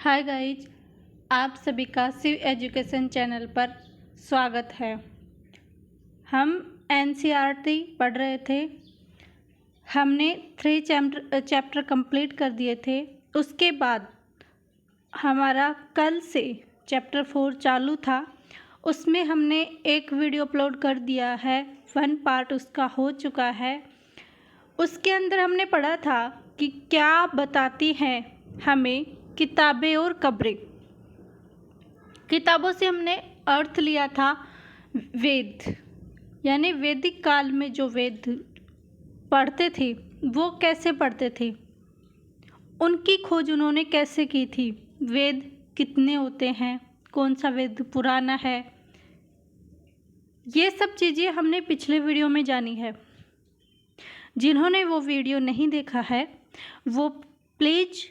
Hi guys, आप सभी का शिव एजुकेशन चैनल पर स्वागत है। हम एनसीईआरटी पढ़ रहे थे। हमने 3 चैप्टर कंप्लीट कर दिए थे। उसके बाद हमारा कल से चैप्टर 4 चालू था। उसमें हमने एक वीडियो अपलोड कर दिया है, 1 पार्ट उसका हो चुका है। उसके अंदर हमने पढ़ा था कि क्या बताती हैं हमें किताबें और कब्रें। किताबों से हमने अर्थ लिया था वेद, यानी वैदिक काल में जो वेद पढ़ते थे वो कैसे पढ़ते थे, उनकी खोज उन्होंने कैसे की थी, वेद कितने होते हैं, कौन सा वेद पुराना है, ये सब चीज़ें हमने पिछले वीडियो में जानी है। जिन्होंने वो वीडियो नहीं देखा है वो प्लीज़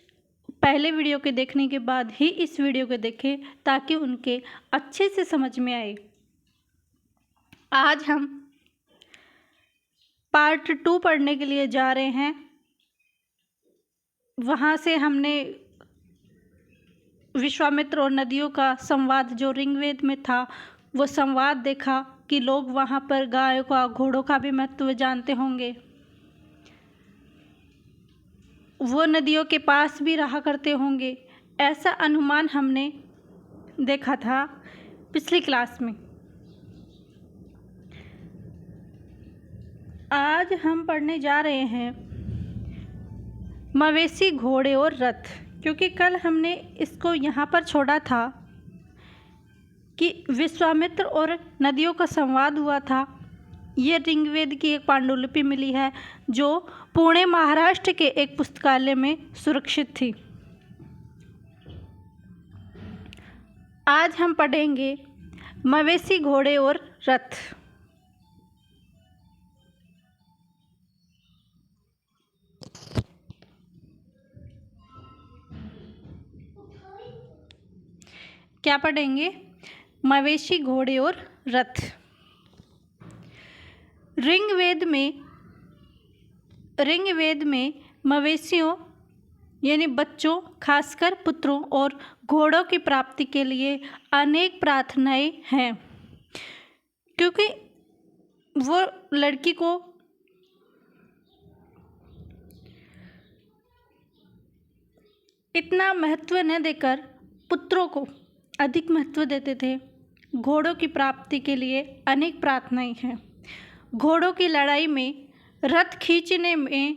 पहले वीडियो के देखने के बाद ही इस वीडियो को देखें ताकि उनके अच्छे से समझ में आए। आज हम पार्ट 2 पढ़ने के लिए जा रहे हैं। वहाँ से हमने विश्वामित्र और नदियों का संवाद जो ऋग्वेद में था वो संवाद देखा कि लोग वहाँ पर गायों का, घोड़ों का भी महत्व जानते होंगे। वो नदियों के पास भी रहा करते होंगे, ऐसा अनुमान हमने देखा था पिछली क्लास में। आज हम पढ़ने जा रहे हैं मवेशी, घोड़े और रथ, क्योंकि कल हमने इसको यहाँ पर छोड़ा था कि विश्वामित्र और नदियों का संवाद हुआ था। ये ऋग्वेद की एक पांडुलिपि मिली है जो पुणे महाराष्ट्र के एक पुस्तकालय में सुरक्षित थी। आज हम पढ़ेंगे मवेशी, घोड़े और रथ। क्या पढ़ेंगे? मवेशी, घोड़े और रथ। ऋग्वेद में मवेशियों यानी बच्चों, खासकर पुत्रों और घोड़ों की प्राप्ति के लिए अनेक प्रार्थनाएं हैं, क्योंकि वो लड़की को इतना महत्व न देकर पुत्रों को अधिक महत्व देते थे। घोड़ों की प्राप्ति के लिए अनेक प्रार्थनाएं हैं। घोड़ों की लड़ाई में, रथ खींचने में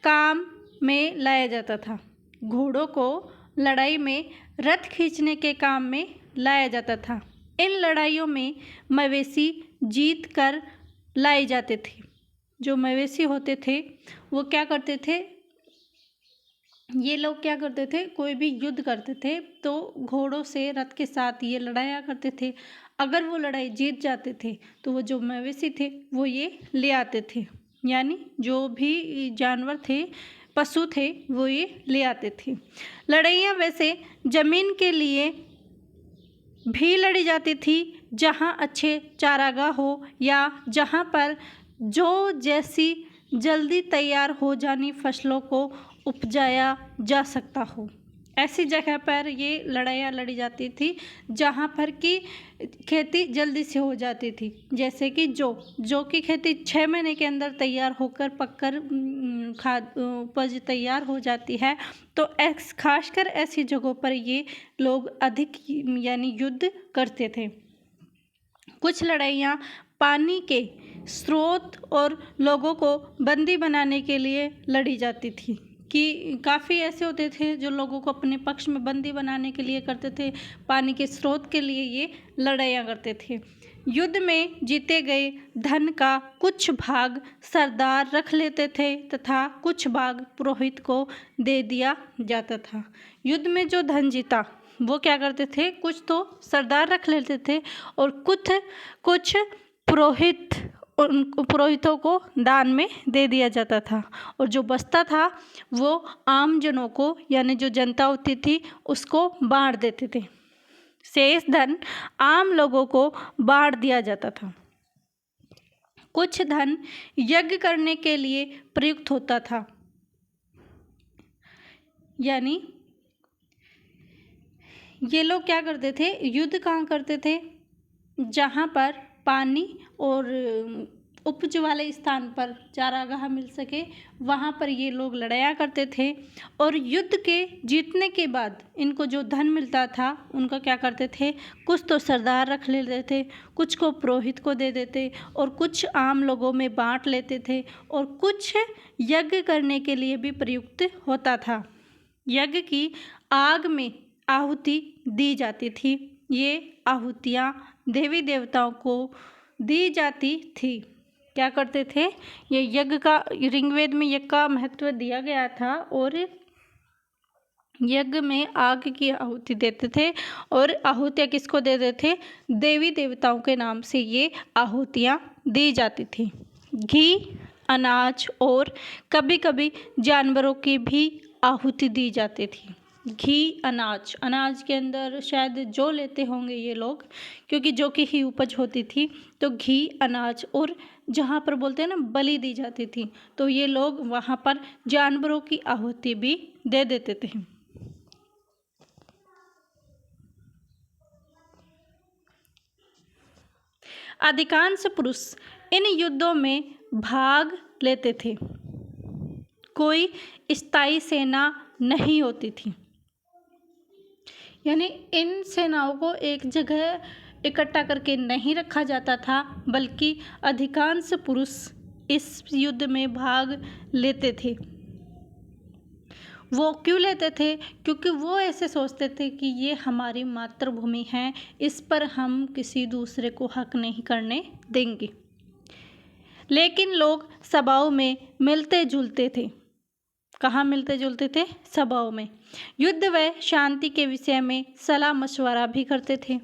काम में लाया जाता था। घोड़ों को लड़ाई में रथ खींचने के काम में लाया जाता था। इन लड़ाइयों में मवेशी जीत कर लाए जाते थे। जो मवेशी होते थे वो क्या करते थे, ये लोग क्या करते थे, कोई भी युद्ध करते थे तो घोड़ों से, रथ के साथ ये लड़ाया करते थे। अगर वो लड़ाई जीत जाते थे तो वो जो मवेशी थे वो ये ले आते थे, यानी जो भी जानवर थे, पशु थे, वो ये ले आते थे। लड़ाइयाँ वैसे ज़मीन के लिए भी लड़ी जाती थी जहाँ अच्छे चारागाह हो या जहाँ पर जो जैसी जल्दी तैयार हो जानी फसलों को उपजाया जा सकता हो, ऐसी जगह पर ये लड़ाइयाँ लड़ी जाती थी जहाँ पर कि खेती जल्दी से हो जाती थी। जैसे कि जौ की खेती 6 महीने के अंदर तैयार होकर पककर खाद उपज तैयार हो जाती है। तो खासकर ऐसी जगहों पर ये लोग अधिक यानी युद्ध करते थे। कुछ लड़ाइयाँ पानी के स्रोत और लोगों को बंदी बनाने के लिए लड़ी जाती थी, कि काफ़ी ऐसे होते थे जो लोगों को अपने पक्ष में बंदी बनाने के लिए करते थे। पानी के स्रोत के लिए ये लड़ाइयाँ करते थे। युद्ध में जीते गए धन का कुछ भाग सरदार रख लेते थे तथा कुछ भाग पुरोहित को दे दिया जाता था। युद्ध में जो धन जीता वो क्या करते थे, कुछ तो सरदार रख लेते थे और कुछ पुरोहितों को दान में दे दिया जाता था, और जो बचता था वो आम जनों को, यानी जो जनता होती थी, उसको बांट देते थे। शेष धन आम लोगों को बांट दिया जाता था। कुछ धन यज्ञ करने के लिए प्रयुक्त होता था, यानी ये लोग क्या करते थे, युद्ध कहाँ करते थे, जहाँ पर पानी और उपज वाले स्थान पर चारागाह मिल सके, वहाँ पर ये लोग लड़ाया करते थे। और युद्ध के जीतने के बाद इनको जो धन मिलता था उनका क्या करते थे, कुछ तो सरदार रख लेते थे, कुछ को पुरोहित को दे देते और कुछ आम लोगों में बांट लेते थे, और कुछ यज्ञ करने के लिए भी प्रयुक्त होता था। यज्ञ की आग में आहुति दी जाती थी। ये आहुतियाँ देवी देवताओं को दी जाती थी। क्या करते थे, ये यज्ञ का, ऋग्वेद में यज्ञ का महत्व दिया गया था, और यज्ञ में आग की आहुति देते थे। और आहुतियाँ किसको देते थे, देवी देवताओं के नाम से ये आहुतियाँ दी जाती थी। घी, अनाज और कभी कभी जानवरों की भी आहुति दी जाती थी। घी, अनाज के अंदर शायद जौ लेते होंगे ये लोग, क्योंकि जौ की ही उपज होती थी। तो घी, अनाज, और जहाँ पर बोलते हैं ना बलि दी जाती थी, तो ये लोग वहाँ पर जानवरों की आहुति भी दे देते थे। अधिकांश पुरुष इन युद्धों में भाग लेते थे। कोई स्थायी सेना नहीं होती थी, यानी इन सेनाओं को एक जगह इकट्ठा करके नहीं रखा जाता था, बल्कि अधिकांश पुरुष इस युद्ध में भाग लेते थे। वो क्यों लेते थे, क्योंकि वो ऐसे सोचते थे कि ये हमारी मातृभूमि है, इस पर हम किसी दूसरे को हक नहीं करने देंगे। लेकिन लोग सभाओं में मिलते जुलते थे। कहाँ मिलते जुलते थे, सभाओं में। युद्ध व शांति के विषय में सलाह मशवरा भी करते थे।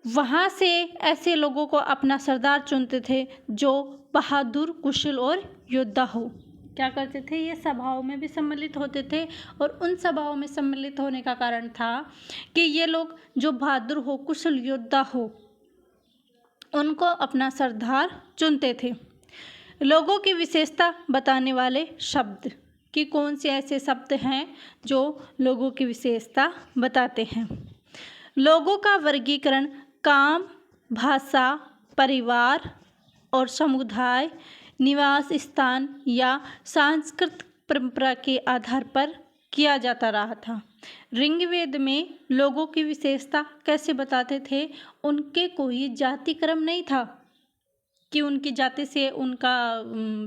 वहाँ से ऐसे लोगों को अपना सरदार चुनते थे जो बहादुर, कुशल और योद्धा हो। क्या करते थे, ये सभाओं में भी सम्मिलित होते थे, और उन सभाओं में सम्मिलित होने का कारण था कि ये लोग जो बहादुर हो, कुशल योद्धा हो, उनको अपना सरदार चुनते थे। लोगों की विशेषता बताने वाले शब्द, कि कौन से ऐसे शब्द हैं जो लोगों की विशेषता बताते हैं। लोगों का वर्गीकरण काम, भाषा, परिवार और समुदाय, निवास स्थान या सांस्कृतिक परंपरा के आधार पर किया जाता रहा था। ऋग्वेद में लोगों की विशेषता कैसे बताते थे, उनके कोई जाति क्रम नहीं था कि उनकी जाति से उनका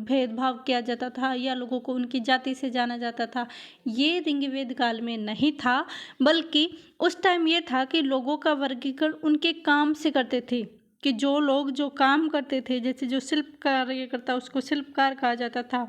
भेदभाव किया जाता था या लोगों को उनकी जाति से जाना जाता था। ये ऋग्वेद काल में नहीं था, बल्कि उस टाइम ये था कि लोगों का वर्गीकरण उनके काम से करते थे, कि जो लोग जो काम करते थे, जैसे जो शिल्प कार्य करता उसको शिल्पकार कहा जाता था,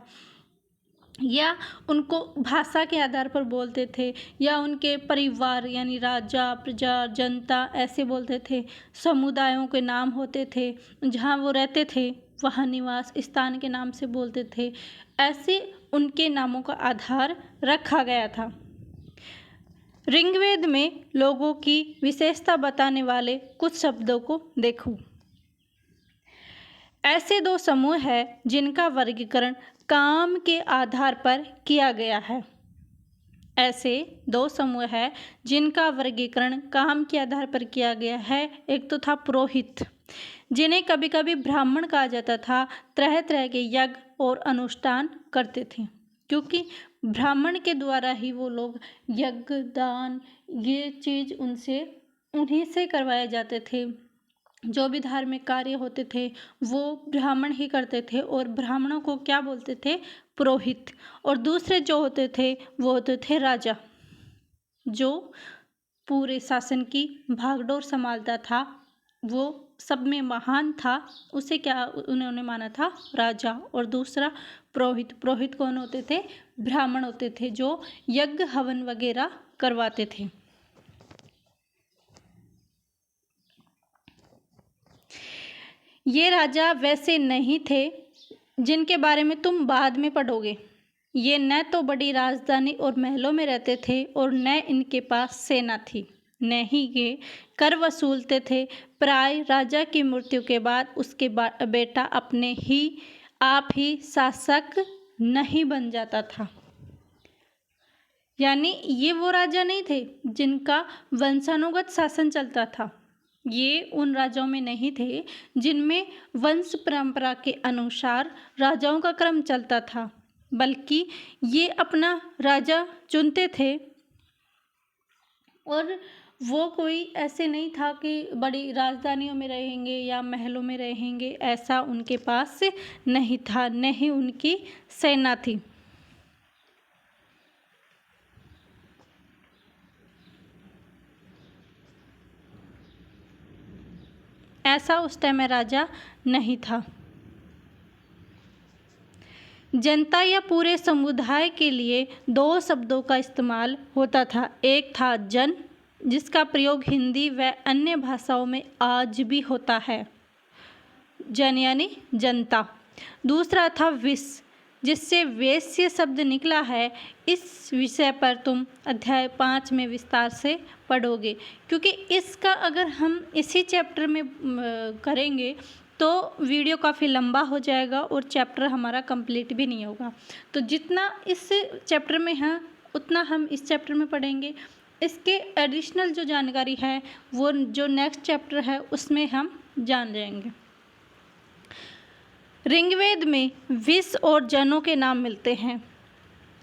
या उनको भाषा के आधार पर बोलते थे, या उनके परिवार यानी राजा, प्रजा, जनता ऐसे बोलते थे। समुदायों के नाम होते थे, जहाँ वो रहते थे वहाँ निवास स्थान के नाम से बोलते थे। ऐसे उनके नामों का आधार रखा गया था। ऋग्वेद में लोगों की विशेषता बताने वाले कुछ शब्दों को देखो। ऐसे दो समूह हैं जिनका वर्गीकरण काम के आधार पर किया गया है। ऐसे दो समूह हैं जिनका वर्गीकरण काम के आधार पर किया गया है। एक तो था पुरोहित, जिन्हें कभी कभी ब्राह्मण कहा जाता था। तरह तरह के यज्ञ और अनुष्ठान करते थे, क्योंकि ब्राह्मण के द्वारा ही वो लोग यज्ञ, दान, ये चीज़ उन्हीं से करवाए जाते थे। जो भी धार्मिक कार्य होते थे वो ब्राह्मण ही करते थे, और ब्राह्मणों को क्या बोलते थे, पुरोहित। और दूसरे जो होते थे वो होते थे राजा, जो पूरे शासन की भागडोर संभालता था। वो सब में महान था, उसे क्या उन्होंने माना था, राजा। और दूसरा पुरोहित। पुरोहित कौन होते थे, ब्राह्मण होते थे, जो यज्ञ हवन वगैरह करवाते थे। ये राजा वैसे नहीं थे जिनके बारे में तुम बाद में पढ़ोगे। ये न तो बड़ी राजधानी और महलों में रहते थे, और न इनके पास सेना थी, न ही ये कर वसूलते थे। प्राय राजा की मृत्यु के बाद उसके बेटा अपने ही आप ही शासक नहीं बन जाता था। यानी ये वो राजा नहीं थे जिनका वंशानुगत शासन चलता था, ये उन राजाओं में नहीं थे जिनमें वंश परंपरा के अनुसार राजाओं का क्रम चलता था, बल्कि ये अपना राजा चुनते थे। और वो कोई ऐसे नहीं था कि बड़ी राजधानियों में रहेंगे या महलों में रहेंगे, ऐसा उनके पास नहीं था, न ही उनकी सेना थी। ऐसा उस टाइम में राजा नहीं था। जनता या पूरे समुदाय के लिए दो शब्दों का इस्तेमाल होता था। एक था जन, जिसका प्रयोग हिंदी व अन्य भाषाओं में आज भी होता है, जन यानी जनता। दूसरा था विस, जिससे वेश्य शब्द निकला है। इस विषय पर तुम अध्याय 5 में विस्तार से पढ़ोगे, क्योंकि इसका अगर हम इसी चैप्टर में करेंगे तो वीडियो काफ़ी लंबा हो जाएगा और चैप्टर हमारा कंप्लीट भी नहीं होगा। तो जितना इस चैप्टर में है उतना हम इस चैप्टर में पढ़ेंगे। इसके एडिशनल जो जानकारी है वो जो नेक्स्ट चैप्टर है उसमें हम जान जाएंगे। ऋग्वेद में विष और जनों के नाम मिलते हैं।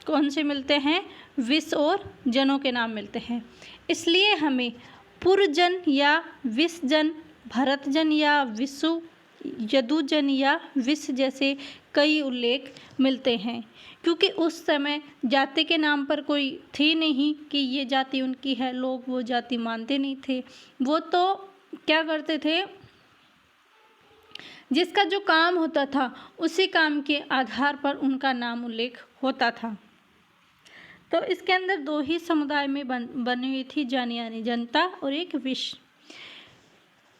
कौन से मिलते हैं? विष और जनों के नाम मिलते हैं। इसलिए हमें पुरजन या विषजन, भरतजन या विषु, यदुजन या विष जैसे कई उल्लेख मिलते हैं, क्योंकि उस समय जाति के नाम पर कोई थी नहीं कि ये जाति उनकी है, लोग वो जाति मानते नहीं थे। वो तो क्या करते थे, जिसका जो काम होता था उसी काम के आधार पर उनका नाम उल्लेख होता था। तो इसके अंदर दो ही समुदाय में बनी हुई थी, जन यानी जनता और एक विष।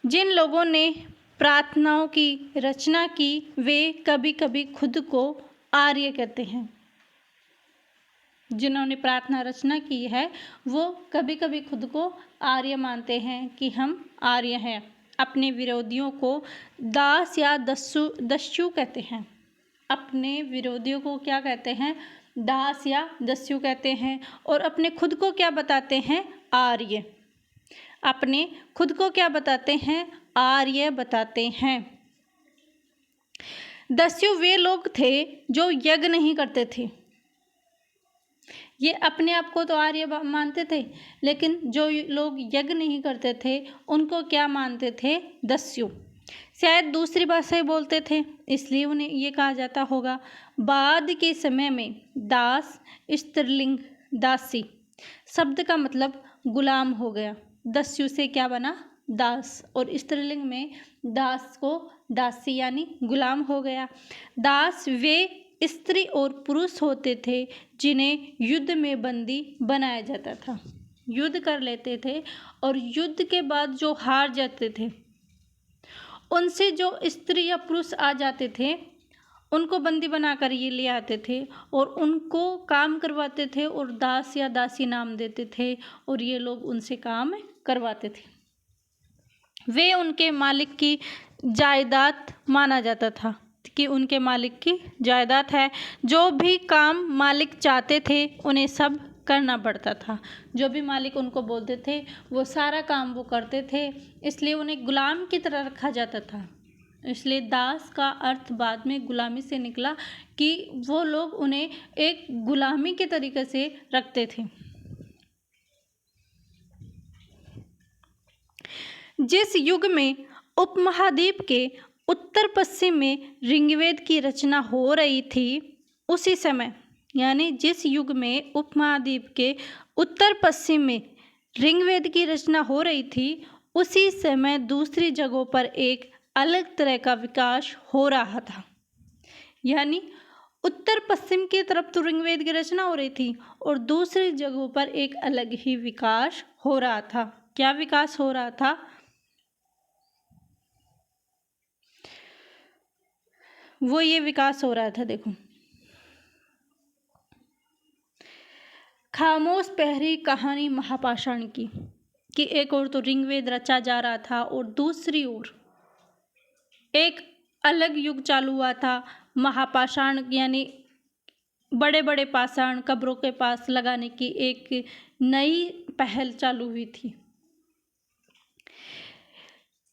जिन लोगों ने प्रार्थनाओं की रचना की वे कभी कभी खुद को आर्य कहते हैं। जिन्होंने प्रार्थना रचना की है वो कभी कभी खुद को आर्य मानते हैं कि हम आर्य हैं। अपने विरोधियों को दास या दस्यु कहते हैं। अपने विरोधियों को क्या कहते हैं? दास या दस्यु कहते हैं। और अपने खुद को क्या बताते हैं? आर्य। अपने खुद को क्या बताते हैं? आर्य बताते हैं। दस्यु वे लोग थे जो यज्ञ नहीं करते थे। ये अपने आप को तो आर्य मानते थे, लेकिन जो लोग यज्ञ नहीं करते थे उनको क्या मानते थे? दस्यु। शायद दूसरी भाषाएं बोलते थे, इसलिए उन्हें ये कहा जाता होगा। बाद के समय में दास, स्त्रीलिंग दासी शब्द का मतलब गुलाम हो गया। दस्यु से क्या बना? दास। और स्त्रीलिंग में दास को दासी यानी गुलाम हो गया। दास वे स्त्री और पुरुष होते थे जिन्हें युद्ध में बंदी बनाया जाता था। युद्ध कर लेते थे और युद्ध के बाद जो हार जाते थे उनसे जो स्त्री या पुरुष आ जाते थे उनको बंदी बनाकर ये ले आते थे और उनको काम करवाते थे और दास या दासी नाम देते थे और ये लोग उनसे काम करवाते थे। वे उनके मालिक की जायदाद माना जाता था कि उनके मालिक की जायदाद है। जो भी काम मालिक चाहते थे उन्हें सब करना पड़ता था। जो भी मालिक उनको बोलते थे वो सारा काम वो करते थे, इसलिए उन्हें गुलाम की तरह रखा जाता था। इसलिए दास का अर्थ बाद में गुलामी से निकला कि वो लोग उन्हें एक गुलामी के तरीके से रखते थे। जिस युग में उपमहाद्वीप के उत्तर पश्चिम में ऋग्वेद की रचना हो रही थी उसी समय, यानी जिस युग में उपमहाद्वीप के उत्तर पश्चिम में ऋग्वेद की रचना हो रही थी उसी समय दूसरी जगहों पर एक अलग तरह का विकास हो रहा था। यानी उत्तर पश्चिम की तरफ तो ऋग्वेद की रचना हो रही थी और दूसरी जगहों पर एक अलग ही विकास हो रहा था। क्या विकास हो रहा था? वो ये विकास हो रहा था, देखो, खामोश पहरी कहानी महापाषाण की कि एक ओर तो ऋग्वेद रचा जा रहा था और दूसरी ओर एक अलग युग चालू हुआ था, महापाषाण यानी बड़े बड़े पाषाण कब्रों के पास लगाने की एक नई पहल चालू हुई थी।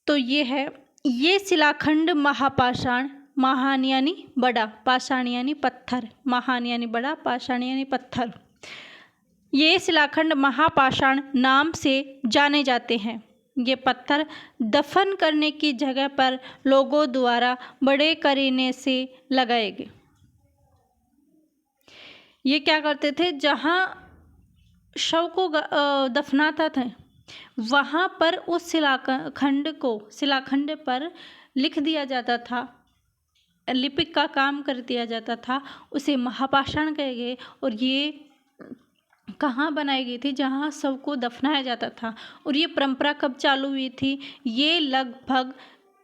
तो ये शिलाखंड महापाषाण, महान यानी बड़ा, पाषाण यानी पत्थर, महान यानी बड़ा, पाषाण यानी पत्थर, ये शिलाखंड महापाषाण नाम से जाने जाते हैं। ये पत्थर दफन करने की जगह पर लोगों द्वारा बड़े करीने से लगाए गए। ये क्या करते थे, जहाँ शव को दफनाता था वहाँ पर उस शिलाखंड पर लिख दिया जाता था, लिपिक का काम कर दिया जाता था, उसे महापाषाण कहे गए। और ये कहाँ बनाई गई थी, जहाँ शव को दफनाया जाता था। और ये परंपरा कब चालू हुई थी, ये लगभग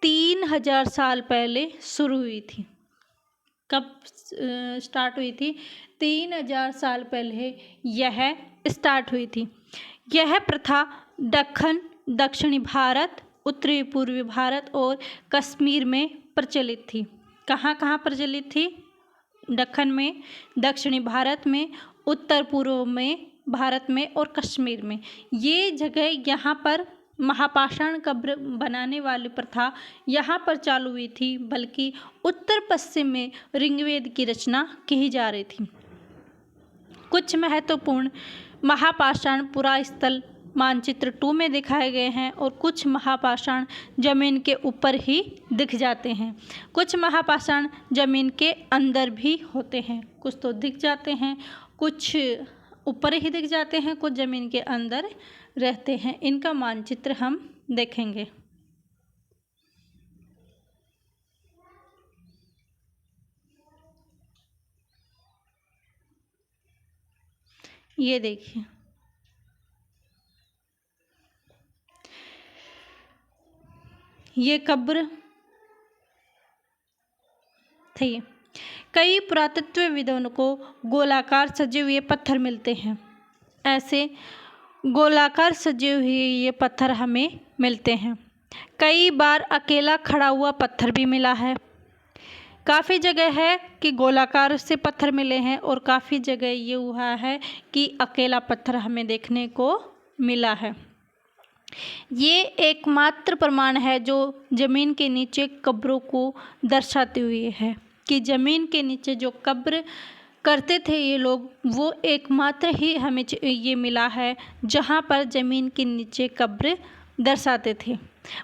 3000 साल पहले शुरू हुई थी। कब स्टार्ट हुई थी, 3000 साल पहले यह स्टार्ट हुई थी। यह प्रथा दक्कन, दक्षिणी भारत, उत्तरी पूर्वी भारत और कश्मीर में प्रचलित थी। कहाँ कहाँ प्रचलित थी, दक्कन में, दक्षिणी भारत में, उत्तर पूर्व में भारत में और कश्मीर में। ये जगह यहाँ पर महापाषाण कब्र बनाने वाली प्रथा यहाँ पर चालू हुई थी, बल्कि उत्तर पश्चिम में ऋग्वेद की रचना की जा रही थी। कुछ महत्वपूर्ण महापाषाण पुरास्थल मानचित्र 2 में दिखाए गए हैं और कुछ महापाषाण जमीन के ऊपर ही दिख जाते हैं। कुछ महापाषाण जमीन के अंदर भी होते हैं, कुछ तो दिख जाते हैं, कुछ ऊपर ही दिख जाते हैं, कुछ जमीन के अंदर रहते हैं। इनका मानचित्र हम देखेंगे। ये देखिए, ये कब्र थी। कई पुरातत्वविदों को गोलाकार सजे हुए पत्थर मिलते हैं। ऐसे गोलाकार सजे हुए ये पत्थर हमें मिलते हैं। कई बार अकेला खड़ा हुआ पत्थर भी मिला है। काफ़ी जगह है कि गोलाकार से पत्थर मिले हैं और काफ़ी जगह ये हुआ है कि अकेला पत्थर हमें देखने को मिला है। ये एकमात्र प्रमाण है जो ज़मीन के नीचे कब्रों को दर्शाते हुए है कि ज़मीन के नीचे जो कब्र करते थे ये लोग, वो एकमात्र ही हमें ये मिला है जहाँ पर ज़मीन के नीचे कब्र दर्शाते थे।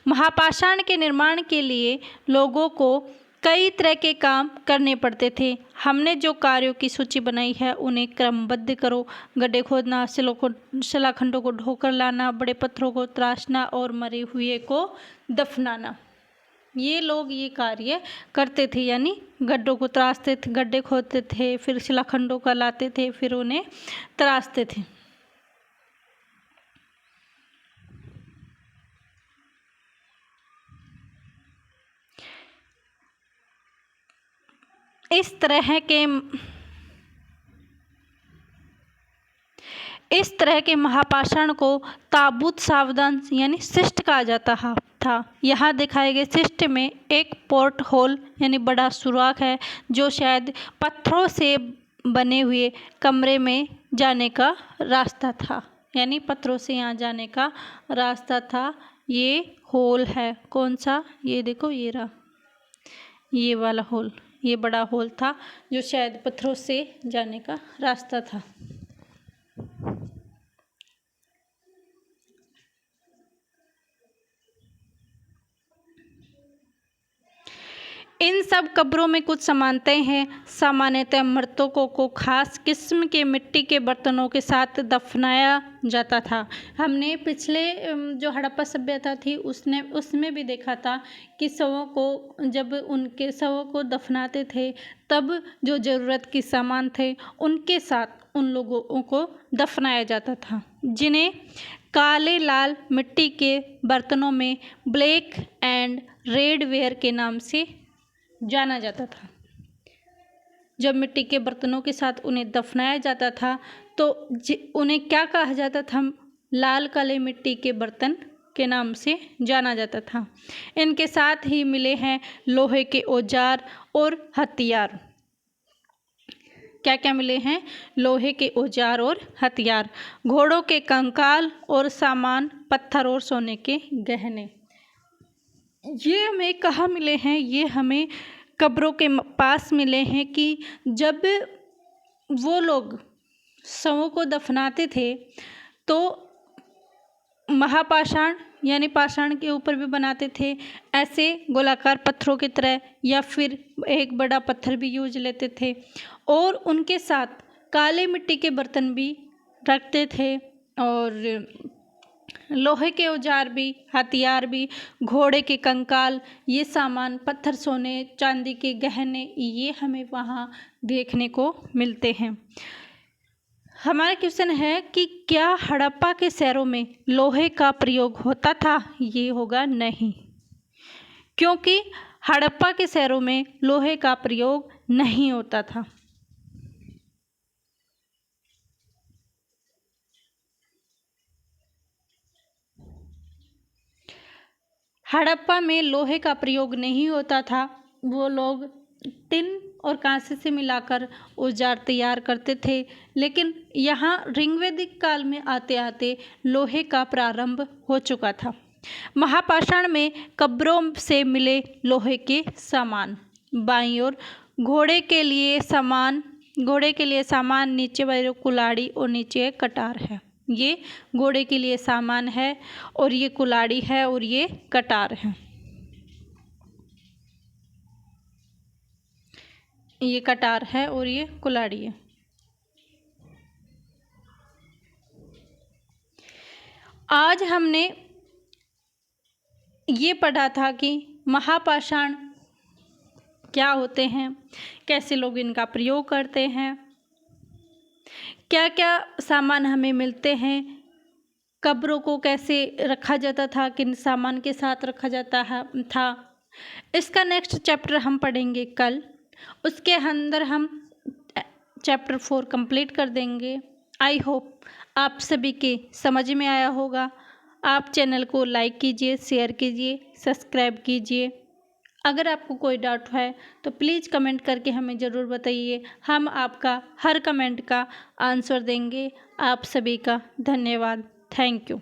महापाषाण के निर्माण के लिए लोगों को कई तरह के काम करने पड़ते थे। हमने जो कार्यों की सूची बनाई है उन्हें क्रमबद्ध करो। गड्ढे खोदना, शिलाखंडों को ढोकर लाना, बड़े पत्थरों को तराशना और मरे हुए को दफनाना। ये लोग ये कार्य करते थे, यानी गड्ढों को तराशते थे, गड्ढे खोदते थे, फिर शिलाखंडों का लाते थे, फिर उन्हें तराशते थे। इस तरह के महापाषाण को ताबूत सावधान यानी शिष्ट कहा जाता था। यहाँ दिखाए गए शिष्ट में एक पोर्ट होल यानी बड़ा सुराख है जो शायद पत्थरों से बने हुए कमरे में जाने का रास्ता था, यानी पत्थरों से यहाँ जाने का रास्ता था। ये होल है, कौन सा, ये देखो, ये रहा, ये वाला होल, ये बड़ा होल था जो शायद पत्थरों से जाने का रास्ता था। इन सब कब्रों में कुछ समानताएं हैं। सामान्यतः मृतकों को खास किस्म के मिट्टी के बर्तनों के साथ दफनाया जाता था। हमने पिछले जो हड़प्पा सभ्यता थी उसमें भी देखा था कि शवों को, जब उनके शवों को दफनाते थे तब जो ज़रूरत के सामान थे उनके साथ उन लोगों को दफनाया जाता था, जिन्हें काले लाल मिट्टी के बर्तनों में ब्लैक एंड रेड वेयर के नाम से जाना जाता था। जब मिट्टी के बर्तनों के साथ उन्हें दफनाया जाता था तो उन्हें क्या कहा जाता था, लाल काले मिट्टी के बर्तन के नाम से जाना जाता था। इनके साथ ही मिले हैं लोहे के औजार और हथियार। क्या क्या मिले हैं? लोहे के औजार और हथियार, घोड़ों के कंकाल और सामान, पत्थर और सोने के गहने। ये हमें कहाँ मिले हैं? ये हमें कब्रों के पास मिले हैं कि जब वो लोग शवों को दफनाते थे तो महापाषाण यानी पाषाण के ऊपर भी बनाते थे, ऐसे गोलाकार पत्थरों की तरह, या फिर एक बड़ा पत्थर भी यूज लेते थे, और उनके साथ काले मिट्टी के बर्तन भी रखते थे, और लोहे के औजार भी, हथियार भी, घोड़े के कंकाल, ये सामान, पत्थर, सोने चांदी के गहने, ये हमें वहाँ देखने को मिलते हैं। हमारा क्वेश्चन है कि क्या हड़प्पा के शहरों में लोहे का प्रयोग होता था? ये होगा नहीं, क्योंकि हड़प्पा के शहरों में लोहे का प्रयोग नहीं होता था। हड़प्पा में लोहे का प्रयोग नहीं होता था। वो लोग टिन और कांसे से मिलाकर औजार तैयार करते थे, लेकिन यहाँ ऋग्वैदिक काल में आते आते लोहे का प्रारंभ हो चुका था। महापाषाण में कब्रों से मिले लोहे के सामान, बाईं ओर घोड़े के लिए सामान नीचे वाली कुल्हाड़ी और नीचे एक कटार है। ये घोड़े के लिए सामान है, और ये कुल्हाड़ी है, और ये कटार है। ये कटार है और ये कुल्हाड़ी है। आज हमने ये पढ़ा था कि महापाषाण क्या होते हैं, कैसे लोग इनका प्रयोग करते हैं, क्या क्या सामान हमें मिलते हैं, कब्रों को कैसे रखा जाता था, किन सामान के साथ रखा जाता था। इसका नेक्स्ट चैप्टर हम पढ़ेंगे कल। उसके अंदर हम चैप्टर 4 कंप्लीट कर देंगे। आई होप आप सभी के समझ में आया होगा। आप चैनल को लाइक कीजिए, शेयर कीजिए, सब्सक्राइब कीजिए। अगर आपको कोई डाउट है तो प्लीज़ कमेंट करके हमें ज़रूर बताइए। हम आपका हर कमेंट का आंसर देंगे। आप सभी का धन्यवाद। Thank you.